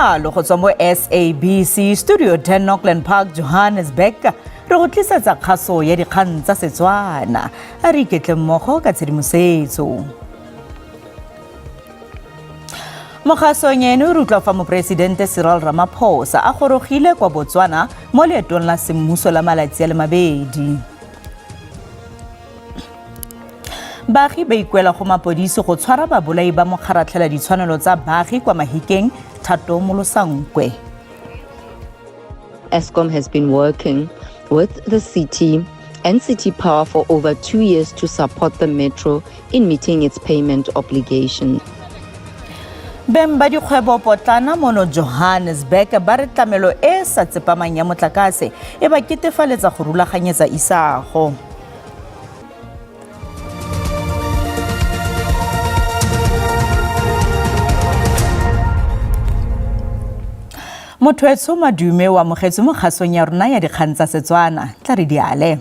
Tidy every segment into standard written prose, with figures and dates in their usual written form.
jalo go tswa mo SABC Studio 10 Auckland Park, Johannesburg. Re go tlisetsa kgaso ya dikgang tsa Setswana. A re iketle mmogo ka tshedimosetso. Mo kgasong eno re utlwa fa Moporesidente Cyril Ramaphosa a gorogile kwa Botswana mo leetong la semmuso la malatsi a le mabedi. Baagi ba ikwela go mapodisi go tshwara babolai ba mokgaratlhela ditshwanelo tsa baagi kwa Mahikeng, Thato Molosankwe. Eskom has been working with the city and City Power for over 2 years to support the metro in meeting its payment obligation. Beng ba dikgwebo potlana mono Johannesburg ba re tlamelo e sa tsepamang ya motlakase e ba ketefaletsa go rulaganyetsa isago. Mothoetso Madume wa mogetse mo kgasong ya rona ya dikgang tsa Setswana tla re diale.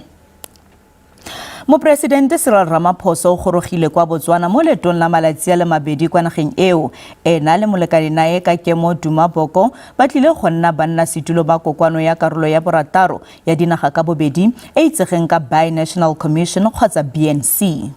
Moporesidente Cyril Ramaphosa o gorogile kwa Botswana mo leetong la malatsi a le mabedi kwa nageng eo. Ena le molekane nae ka Kemo Duma Boko ba tlile go nna banna setulo ba kokoano ya karolo ya borataro ya dinaga ka bobedi e itsegeng ka Bi-National Commission kgotsa BNC.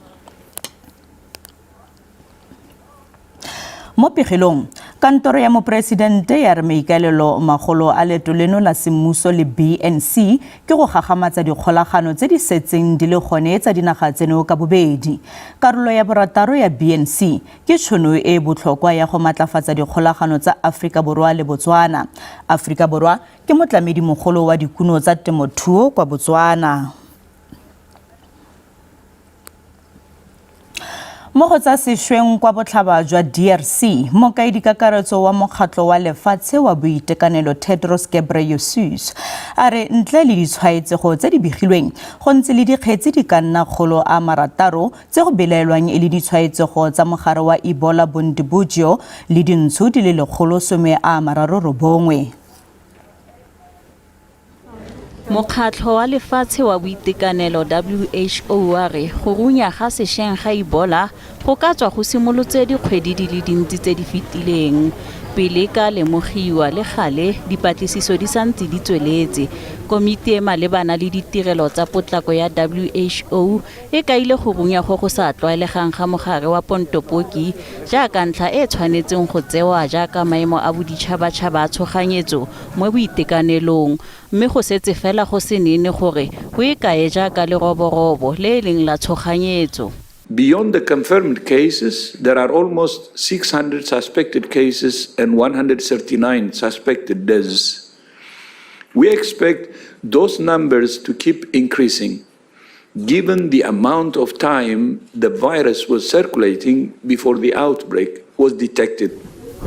Mo pegelong, kantoro ya Moporesidente ya re maikaelelo magolo a leeto leno la semmuso le BNC ke go gagamatsa dikgolagano tse di setseng di le gone tsa dinaga tseno ka bobedi. Karolo ya borataro ya BNC ke tšhono e botlhokwa ya go matlafatsa dikgolagano tsa Afrika Borwa le Botswana. Afrika Borwa ke motlamedi mogolo wa dikuno tsa temothuo kwa Botswana. Mo go tsa sešweng kwa botlhaba jwa DRC, mokaedikakaretso wa mokgatlo wa lefatshe wa boitekanelo Tedros Ghebreyesus a re ntle le ditshwaetsego tse di begilweng go ntse le dikgetse di ka nna 600 tse go belaelwang e le ditshwaetsego tsa mogare wa Ebola Bundibugyo le dintsho di le 139. Mokgatlo wa lefatshe wa boitekanelo WHO wa re go runya ga sešweng ga Ebola go ka tswa go simolotse dikgwedi di le dintsi tse di fetileng. Pele ka lemogiwa le gale dipatlisiso di santse di tsweletse. Komiti e malebana le ditirelo tsa potlako ya WHO e kaile go runya go sa tlwaelegang ga mogare wa Pontopoki jaaka ntlha e tshwanetseng go tsewa jaaka maemo a boditšhabatšhaba a tshoganyetso mo boitekanelong, mme go setse fela go se nene gore go ikae jaaka leroborobo le leng la tshoganyetso. Beyond the confirmed cases, there are almost 600 suspected cases and 139 suspected deaths. We expect those numbers to keep increasing, given the amount of time the virus was circulating before the outbreak was detected.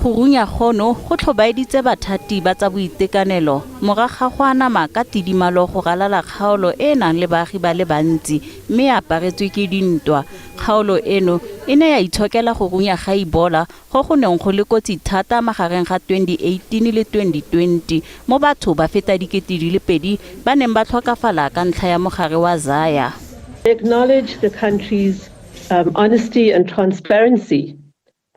Go runya gono go tlhobaeditse bathati ba tsa boitekanelo moraga go anama ka tidimalo go ralala kgaolo e nang le baagi ba le bantsi mme e aparetswe ke dintwa. Kgaolo eno e ne ya itshokela go runya ga Ebola go go neng go le kotsi thata magareng ga 2018 le 2020 mo batho ba feta 2,000 ba neng ba tlhokafala ka ntlha ya mogare wa Zaya. Acknowledge the country's honesty and transparency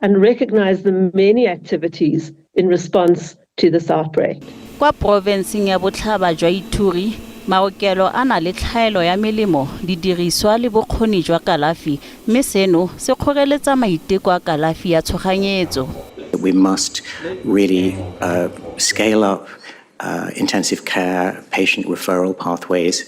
and recognize the many activities in response to this outbreak. Kwa provinceng ya botlhaba jwa Ituri, maokelo a na le tlhaelo ya melemo, didiriswa le bokgoni jwa kalafi, mme seno se kgoreletsa maiteko a kalafi ya tshoganyetso. We must really scale up intensive care patient referral pathways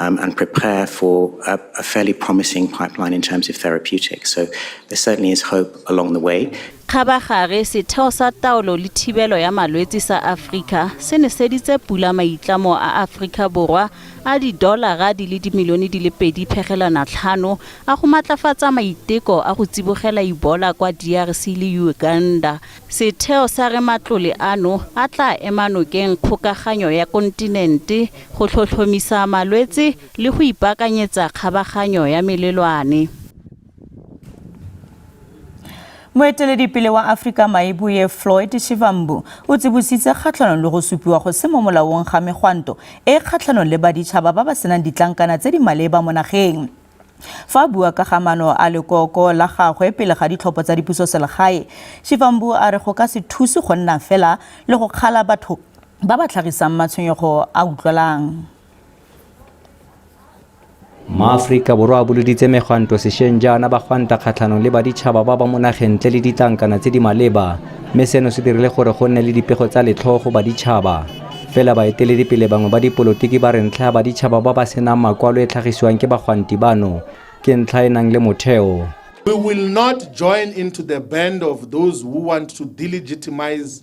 and prepare for a fairly promising pipeline in terms of therapeutics. So there certainly is hope along the way. Khabagare setheo sa taolo le thibelo ya malwetse sa Afrika se ne seditse pula maitlamo a Afrika Borwa a $2 di le dimilione di le 2.5 a go matlafatsa maiteko a go tsibogela Ebola kwa DRC le Uganda. Setheo sa re matlole ano a tla emanokeng kgokaganyo ya kontinente go tlhotlhomisa malwetse le go ipaakanyetsa kgabaganyo ya melelwane. Moeteledipele wa Afrika Maibuye Floyd Shivambu o tsibositse kgatlhanong le go supiwa go se mo molaong ga megwanto e kgatlhanong le baditšhaba ba ba senang ditlankana tse di maleba mo nageng. Fa bua ka gamano a lekoko la gagwe pele ga ditlhopho tsa dipuso selegae, Shivambu a re go ka se thuse go nna fela le go kgala batho ba ba tlhagisang matshwenyego a utlwelang. Maafrika Borwa a boloditse megwanto sešweng jaana ba gwanta kgatlhanong le baditšhaba ba ba mo nageng ntle le ditlankana tse di maleba, mme seno se dirile gore go nne le dipego tsa letlhogo baditšhaba. Fela baeteledipele bangwe ba dipolotiki ba re ntlha ya baditšhaba ba ba senang makwalo e tlhagisiwang ke bagwanti bano ke ntlha e nang le motheo. We will not join into the band of those who want to delegitimize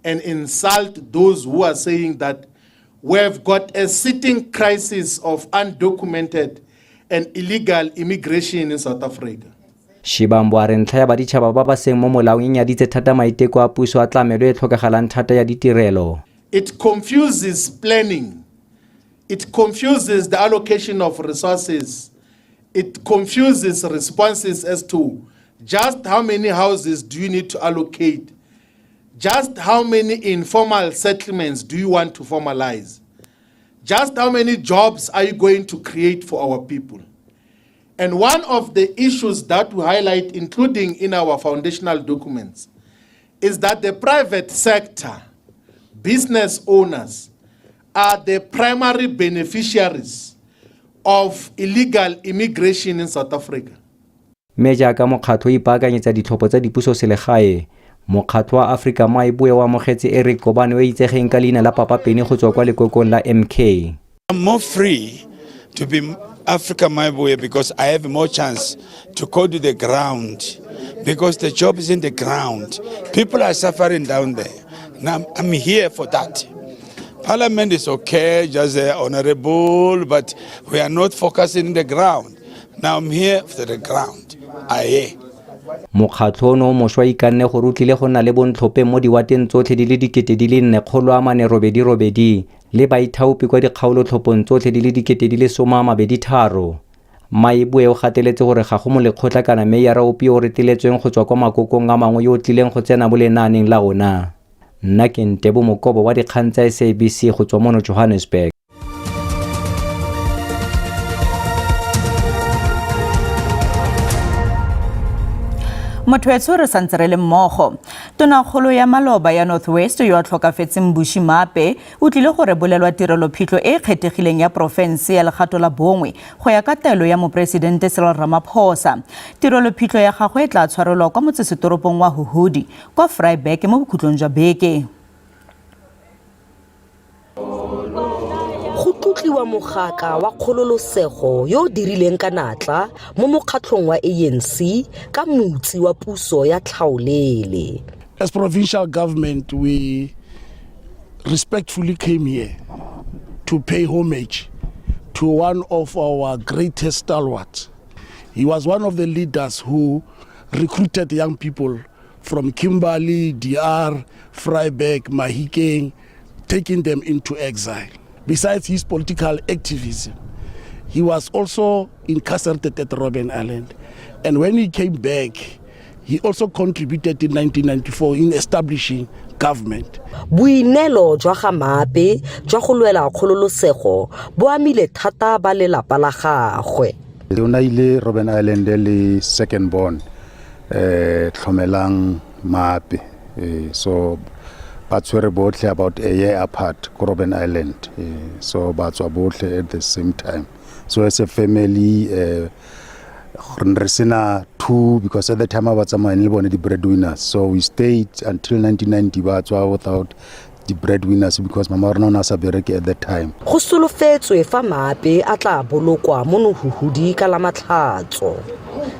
and insult those who are saying that we have got a sitting crisis of undocumented and illegal immigration in South Africa. Shivambu a re ntlha ya baditšhaba ba ba seng mo molaong e nyaditse thata maiteko a puso a tlamelo e tlhokagalang thata ya ditirelo. It confuses planning. It confuses the allocation of resources. It confuses responses as to just how many houses do you need to allocate? Just how many informal settlements do you want to formalize? Just how many jobs are you going to create for our people? And one of the issues that we highlight, including in our foundational documents, is that the private sector, business owners, are the primary beneficiaries of illegal immigration in South Africa. Mme jaaka mokgatlho o ipaakanyetsa ditlhopho tsa dipuso selegae, mokgatlho wa Africa Maiboe wa amogetse Eric Kobane o itsegeng ka leina la Papa Penny go tswa kwa lekokong la MK. I'm more free to be Africa Maiboe because I have more chance to go to the ground because the job is in the ground. People are suffering down there. Now I'm here for that. Parliament is okay, just honorable, but we are not focusing on the ground. Now I'm here for the ground. Mokgatlho ono mošwa ikanne gore o tlile go nna le bontlhope mo diwateng tsotlhe di le 4,480 le baithaopi kwa dikgaolotlhophong tsotlhe di le 23. Maiboe o gateletse gore ga go mo lekgotla kana meyara ope o reteletsweng go tswa kwa makokong a mangwe yo tlileng go tsena mo lenaaneng la ona. Nna ke Ntebo Mokobo wa dikgang tsa SABC go tswa mo Johannesburg. Motho re santse re le mmogo. Tonakgolo ya Maloba ya Northwest yo a tlhokafetseng Bushi Mape o tlile gore bolelwa tirelo phitlho e kgethegileng ya profense ya legato la bongwe go ya ka taelo ya mopresidente Cyril Ramaphosa. Tirelo phitlho ya gagwe e tla tshwarelwa kwa motsesetoropong wa Huhudi kwa Vryburg mo bokhutlong jwa beke. Go tlotliwa mogaka wa kgololosego yo dirileng ka natla mo mokgatlong wa ANC ka motsi wa puso ya tlhaolele. As provincial government, we respectfully came here to pay homage to one of our greatest stalwarts. He was one of the leaders who recruited young people from Kimberley, DR, Vryburg, Mahikeng, taking them into exile. Besides his political activism, he was also incarcerated at Robben Island. And when he came back, he also contributed in 1994 in establishing government. Boinelo jwa ga Mape jwa go lwela kgololosego bo amile thata ba lelapa la gagwe. O na ile Robben Island le second born Tlhomelang Mape. So ba tshwere botlhe about a year apart ko Robben Island. So ba tswa botlhe at the same time. So as a family two, because at the time I was the breadwinners. So we stayed until 1990 without the breadwinners because Mama Rona was a bereke at that time. Go solofetswe fa Mape a tla bolokwa mo Huhudi ka la Matlhatso.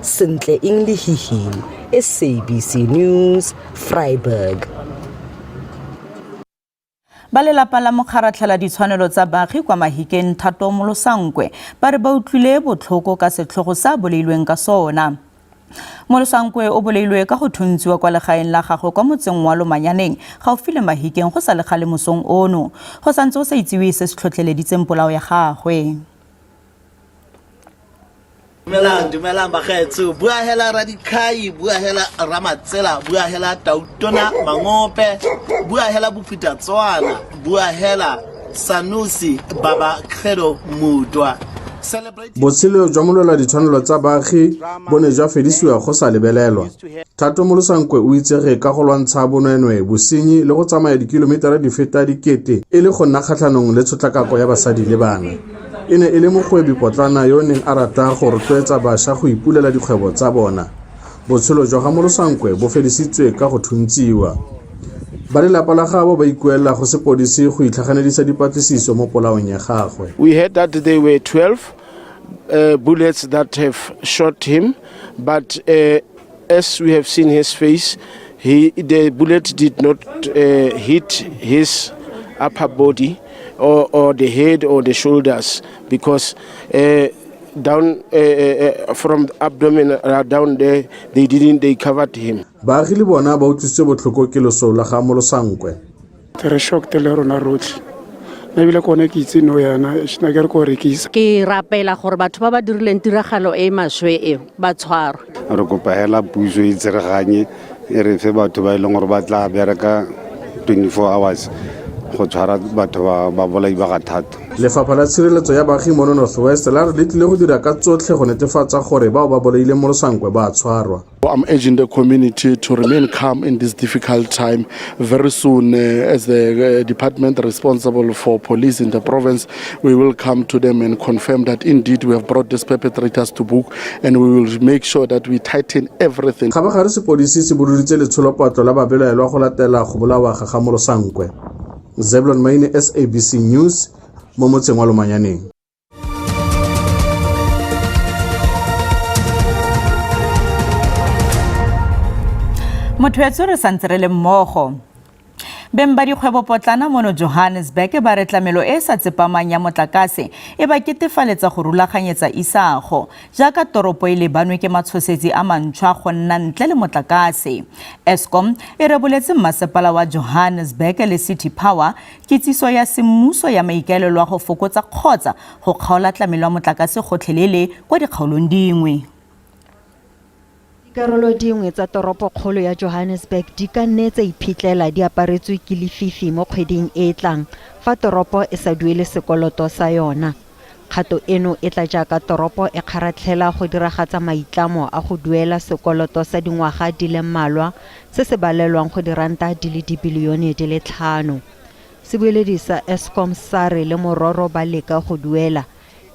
Sentle Inglehihi, SABC News, Vryburg. Ba lelapa la mokgaratlhela ditshwanelo tsa baagi kwa Mahikeng Thato Molosankwe ba re ba utlwile botlhoko ka setlhogo sa boleilweng ka sona. Molosankwe o boleilwe ka go thuntsiwa kwa legaeng la gagwe kwa motseng wa Lomanyaneng gaufi le Mahikeng go sa le gale mosong ono. Go santse o sa itsewe se se tlhotlheleditseng polao ya gagwe. Dumelang bagaetso, bua hela Radikhai, bua hela Ramatsela, bua hela Tautona Mangope, bua hela Bupitatswana, bua hela Sanusi Baba Credo Mudwa. botshelo jwa molola ditshwanelo tsa baagi bo ne jwa fedisiwa go sa lebelelwa. Thato Molosankwe o itsege ka go lwantsha bonwenwe, bosenyi le go tsamaya dikilometara di feta dikete e le go nna kgatlhanong le tshotlakako ya basadi le bana. E ne e le mogwebi potlana yo neng a rata go rotloetsa bašwa go ipulela dikgwebo tsa bona. Botshelo jwa ga Molosankwe bo fedisitswe ka go thuntsiwa. Ba lelapa la gabo ba ikuela go sepodisi go itlhaganedisa dipatlisiso mo polaong ya gagwe. We heard that there were 12 bullets that have shot him, but as we have seen his face, the bullet did not hit his upper body or the head or the shoulders, because down from the abdomen down there, they covered him. Baagi le bona ba utlwisitse botlhoko ke loso la ga Molosankwe. Re shocked le rona rotlhe. Nebile kone ke itse no yana shina ke re ko rekisa. Ke rapela gore batho ba ba dirileng tiragalo e maswe e ba tshwarwa. Re kopa hela puso e tsereganye e re fe batho ba ileng gore ba tla bereka 24 hours go tshwara batho ba bolai ba ga thata. Lefapha la tshireletso ya baagi mo North West la re letlile go dira ka tsotlhe go netefatsa gore bao ba bolaile Molosankwe ba tshwarwa. I'm urging the community to remain calm in this difficult time. Very soon, as the department responsible for police in the province, we will come to them and confirm that indeed we have brought these perpetrators to book, and we will make sure that we tighten everything. Gabagare sepodisi se boduditse letsholopatlo la babelaelwa go latela go bolawa ga Molosankwe. Zebulon Maine, SABC News, mo motseng wa Lomanyaneng. Motho re santse re le mmogo. Beng ba dikgwebo potlana mono Johannesburg ba re tlamelo e sa tsepamang ya motlakase e ba ketefaletsa go rulaganyetsa isago jaaka toropo e lebanwe ke matshosetsi a mantšhwa go nna ntle le motlakase. Eskom e reboletse mmasepala wa Johannesburg le City Power kitsiso ya semmuso ya maikaelelo a go fokotsa kgotsa go kgaola tlamelo ya motlakase gotlhelele kwa dikgaolong dingwe. Karolo dingwe tsa toropo kgolo ya Johannesburg di ka nne tsa iphitlhela di aparetswe ke lefifi mo kgweding e tlang fa toropo e sa duele sekoloto sa yona. Kgato eno e tla jaaka toropo e kgaratlhela go diragatsa maitlamo a go duela sekoloto sa dingwaga di le mmalwa se se balelwang go diranta di le dibilione di le 5. Sebueledi sa Eskom sa re le mororo ba leka go duela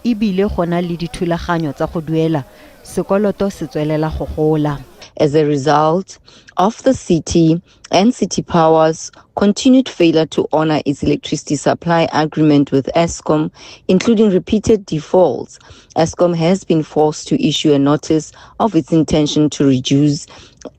ebile gona le dithulaganyo tsa go duela sekoloto se tswelela go gola. As a result of the city and City Power's continued failure to honor its electricity supply agreement with Eskom, including repeated defaults, Eskom has been forced to issue a notice of its intention to reduce,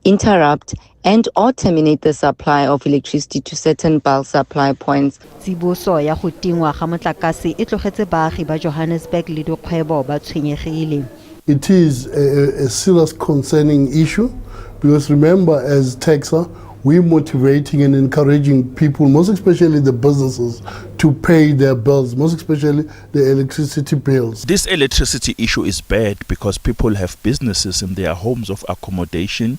interrupt, and or terminate the supply of electricity to certain bulk supply points. Tsiboso ya go tingwa ga motlakase e tlogetse baagi ba Johannesburg le dikgwebo ba tshwenyegile. It is a serious concerning issue, because remember, as taxer, we're motivating and encouraging people, most especially the businesses, to pay their bills, most especially the electricity bills. This electricity issue is bad because people have businesses in their homes of accommodation,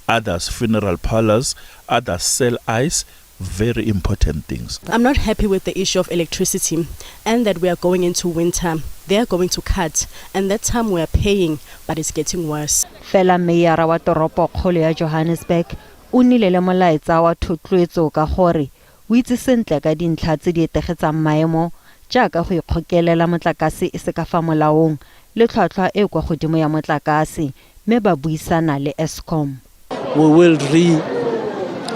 others funeral parlors, others sell ice. Very important things. I'm not happy with the issue of electricity and that we are going into winter. They are going to cut, and that time we are paying, but it's getting worse. Fela Mayor wa toropo kgolo ya Johannesburg o nile le molaetsa wa thotloetso ka gore o itse sentle ka dintlha tse di etegetsang maemo jaaka go ikgokelela motlakase e se ka fa molaong le tlhwatlhwa e kwa godimo ya motlakase mme ba buisana le Eskom. We will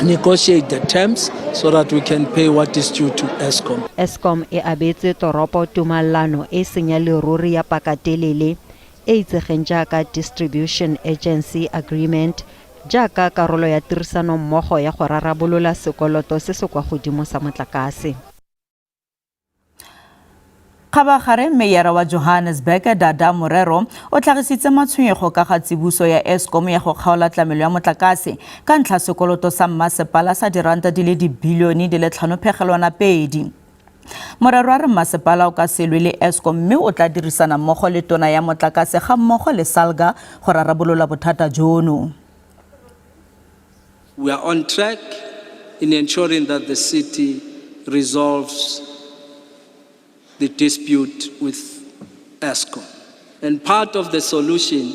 negotiate the terms so that we can pay what is due to Eskom. Eskom e abetse toropo tumalano e senya leruri ya pakatelele e itsegeng jaaka Distribution Agency Agreement jaaka karolo ya tirisano mmogo ya go rarabolola sekoloto se se kwa godimo sa motlakase. Khabagare Mayor wa Johannesburg Dada Morero o tlhagisitse matshwenyego ka ga tsibuso ya Eskom ya go kgaola tlamelo ya motlakase ka ntlha sekoloto sa mmasepala sa diranta di le dibilione di le 5.2. Morero a re mmasepala o ka se lwe le Eskom mme o tla dirisana mmogo le tona ya motlakase ga mmogo le Salga go rarabolola bothata jono. We are on track in ensuring that the city resolves the dispute with Eskom. And part of the solution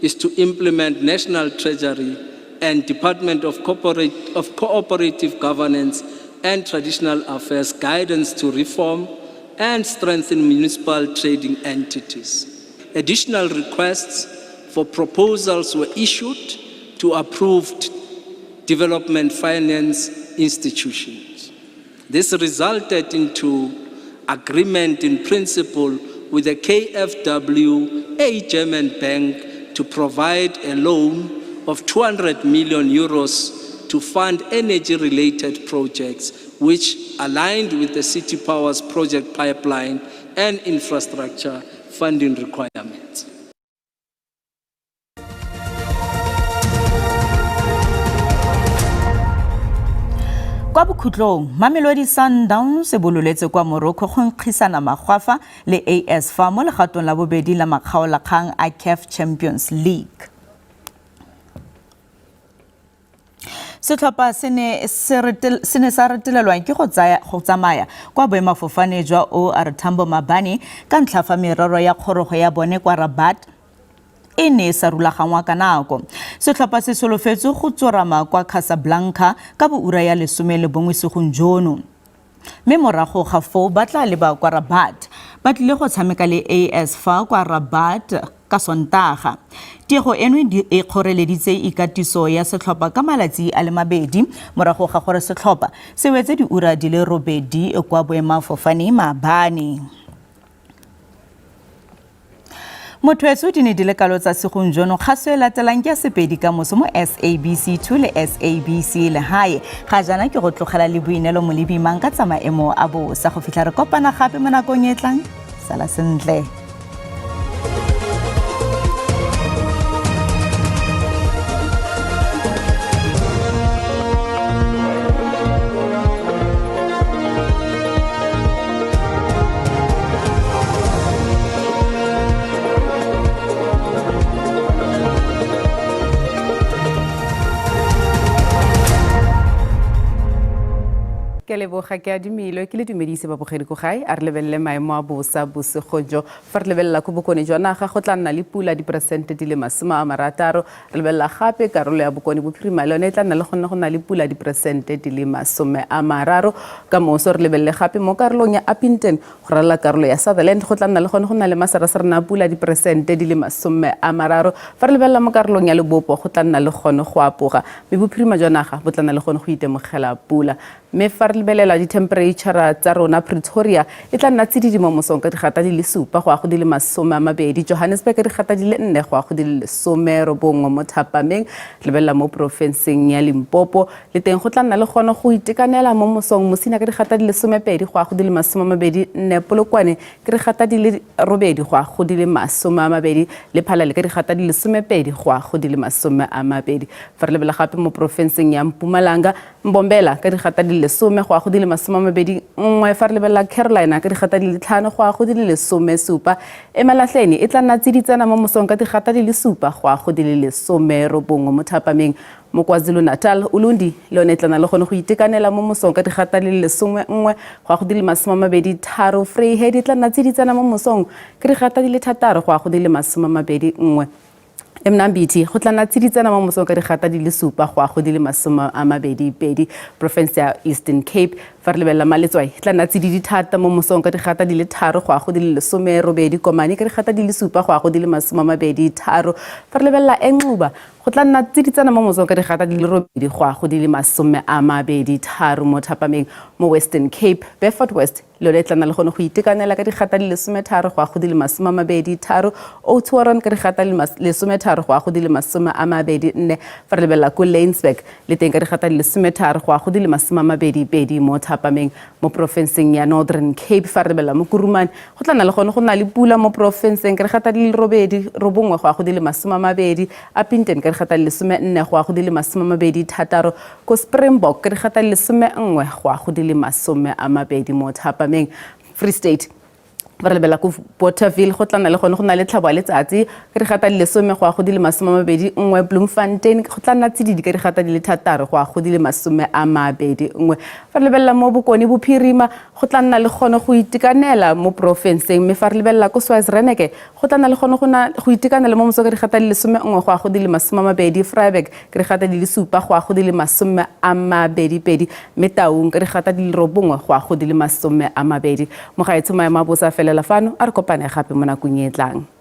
is to implement National Treasury and Department of Cooperative Governance and Traditional Affairs guidance to reform and strengthen municipal trading entities. Additional requests for proposals were issued to approved development finance institutions. This resulted into agreement in principle with the KfW, a German bank, to provide a loan of 200 million euros to fund energy-related projects, which aligned with the City Power's project pipeline and infrastructure funding requirements. Kwa bokhutlong Mamelodi Sundowns se bololetse kwa Morocco go nkgisana magwafa le AS FAR mo legatong la bobedi la makgaolakgang a CAF Champions League. Setlhopha se ne sa retelelwa ke go tsamaya kwa boemafofane jwa OR Tambo Mabane ka ntlha fa merero ya kgorogo ya bone kwa Rabat e ne sa rulagangwa ka nako. Setlhopha se solofetse go tsorama kwa Casablanca ka boura ya 11 segong jono. Mme morago ga foo ba tla leba kwa Rabat. Ba tlile go tshameka le AS FAR kwa Rabat ka Sontaga. Tiego eno e kgoreleditse ikatiso ya setlhopha ka malatsi a le mabedi morago ga gore setlhopha se wetse diura di le 8 kwa boemafofane Mabane. Motwetso di ne di le kalo tsa segong jono kgaso e latelang ke sepedi ka moso mo SABC2 le SABC le hae ga jana ke go tlogela le boinelo mo lebimang ka tsamaemo a bosa go fitlha re kopana gape mo nakong e tlang sala sentle. Ke leboga ke a dumelo ke le dumedise ba bogedi go gae a re lebelele maemo a bosa bosegojo fa re lebelela go bokone jwa naga go tla nna le pula diperesente di le 60 re lebelela gape karolo ya bokone bophirima le yone e tla nna le go nna le pula diperesente di le 30 ka moso re lebelele gape mo karolong ya Upington go rala karolo ya Sutherland go tla nna le go nna le masarasara na pula diperesente di le 30 fa re lebelela mo karolong ya Lebopo go tla nna le go apoga me bophirima jwa naga bo tla nna le go itemogela pula me fa re lebelela di temperature tsa rona Pretoria e tla nna tsididi mo mosong ka digata di le 7 go a go di le 20 Johannesburg ka digata di le 4 go a go di le 19 mo Thapameng lebelela mo provinceng ya Limpopo le teng go tla nna le gone go itekanela mo mosong Mosina ka digata di le 12 go a go di le 24 Polokwane ka digata di le 8 go a go di le 20 le Phalale ka digata di le 12 go a go di le 20 fa re lebela gape mo provinceng ya Mpumalanga Mbombela ka digata di le 10 go a go di le 21 fa re lebelela Carolina ka digata di le 5 go a go di le 17 Emalahleni e tla nna tsiditsana mo mosong ka digata di le 7 go a go di le 19 mo Thapameng mo KwaZulu-Natal Ulundi le yone tla nna le gone go itekanela mo mosong ka digata di le 11 go a go di le 23 Vryheid e tla nna tsiditsana mo mosong ka digata di le 6 go a go di le 21 Mnambithi go tla nna tsiditsana mo mosong ka digata di le 7 go a go di le 22 province ya Eastern Cape fa re lebelela Maletswai tla nna tsididi thata mo mosong ka digata di le 3 go a go di le 18 Komani ka digata di le 7 go a go di le 23 fa re lebelela Enxuba go tla nna tsiditsana mo mosong ka digata di le 8 go a go di le 23 mo Thapameng mo Western Cape Beaufort West le le tla nna le gone go itekanela ka digata di le 13 go a go di le 23 Oudtshoorn ka digata di le 13 go a go di le 24 fa re lebelela ko Laingsburg le teng ka digata di le 13 go a go di le 22 mo Thapameng mo provinceng ya Northern Cape fa re lebelela mo Kurumane go tla nna le gone go nna le pula mo provinceng ka digata di le 8 go a go di le 20 Upington ka digata di le 14 go a go di le 26 ko Springbok ka digata di le 11 go a go di le 20 mo Thapameng Free State fa re lebelela ko Bothaville go tla nna le gone go na le tlhabo ya letsatsi ka digata di le 10 go a go di le 21, Bloemfontein go tla nna tsididi ka digata di le 6 go a go di le 21. Fa re lebelela mo Bokone Bophirima go tla nna le gone go itekanela mo profenseng, mme fa re lebelela ko Swaziland go tla nna le gone go itekanela mo Motso ka digata di le 11 go a go di le 20, Vryburg ka digata di le 7 go a go di le 22, mme Taung ka digata di le 9 go a go di le 20. Mo gaetsho maemo a bosa felela fano a re kopane gape mo nakong e tlang.